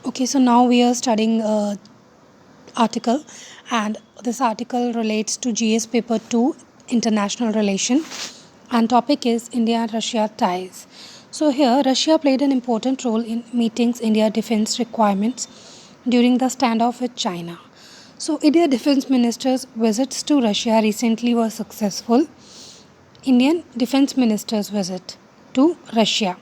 Okay, so now we are studying article, and this article relates to GS paper 2 international relation, and topic is India and Russia ties. So here Russia played an important role in meeting India defense requirements during the standoff with China. So India defense ministers visits to Russia recently were successful. Indian defense ministers visit to Russia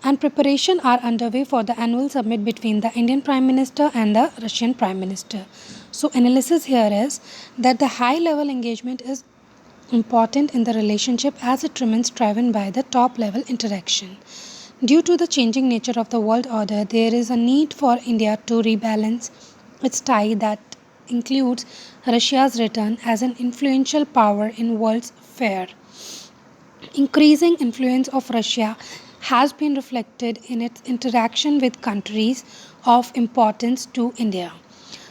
and preparation are underway for the annual summit between the Indian Prime Minister and the Russian Prime Minister. So analysis here is that the high level engagement is important in the relationship as it remains driven by the top level interaction. Due to the changing nature of the world order, there is a need for India to rebalance its tie that includes Russia's return as an influential power in world's fair. Increasing influence of Russia has been reflected in its interaction with countries of importance to India.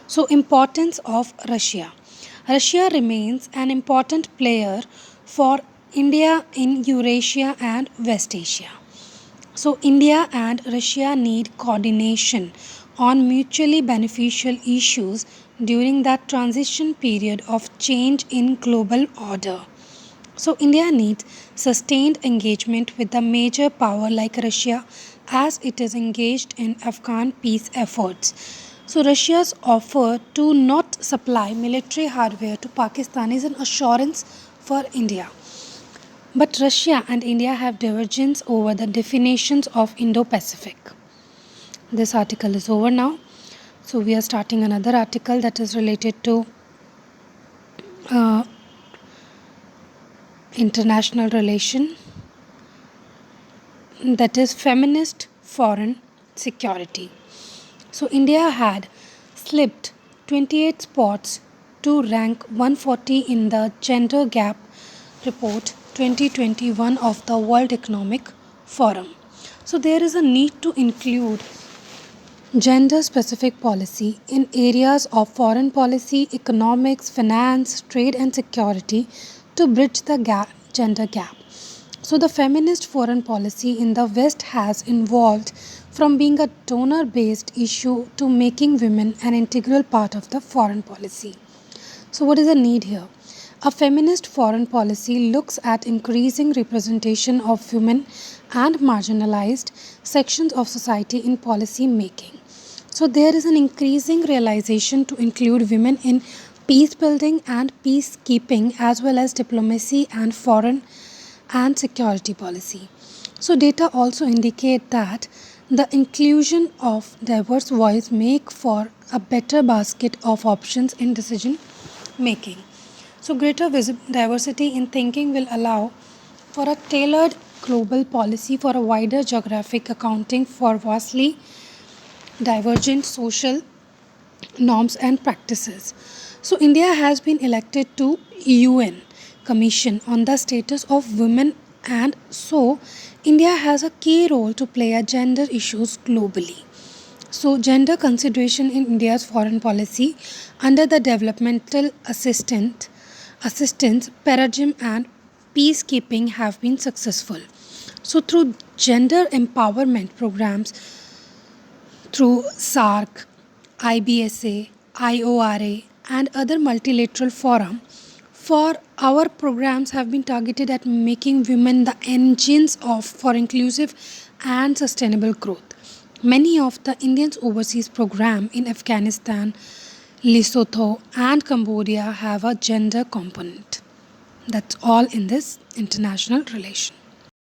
So, importance of Russia. Russia remains an important player for India in Eurasia and West Asia. So, India and Russia need coordination on mutually beneficial issues during that transition period of change in global order. So, India needs sustained engagement with the major power like Russia as it is engaged in Afghan peace efforts. So, Russia's offer to not supply military hardware to Pakistan is an assurance for India. But Russia and India have divergence over the definitions of Indo Pacific. This article is over now. So, we are starting another article that is related to uh, international relation, that is feminist foreign security. So India had slipped 28 spots to rank 140 in the Gender Gap Report 2021 of the World Economic Forum. So there is a need to include gender specific policy in areas of foreign policy, economics, finance, trade and security to bridge the gender gap. So, the feminist foreign policy in the West has evolved from being a donor based issue to making women an integral part of the foreign policy. So, what is the need here? A feminist foreign policy looks at increasing representation of women and marginalized sections of society in policy making. So, there is an increasing realization to include women in peace building and peacekeeping as well as diplomacy and foreign and security policy. So data also indicate that the inclusion of diverse voice make for a better basket of options in decision making. So greater diversity in thinking will allow for a tailored global policy for a wider geographic accounting for vastly divergent social norms and practices. So India has been elected to UN Commission on the Status of Women, and so India has a key role to play at gender issues globally. So gender consideration in India's foreign policy under the developmental assistance paradigm and peacekeeping have been successful. So through gender empowerment programs through SARC, IBSA, IORA, and other multilateral forums, for our programs have been targeted at making women the engines of for inclusive and sustainable growth. Many of the Indians overseas program in Afghanistan, Lesotho, and Cambodia have a gender component. That's all in this international relation.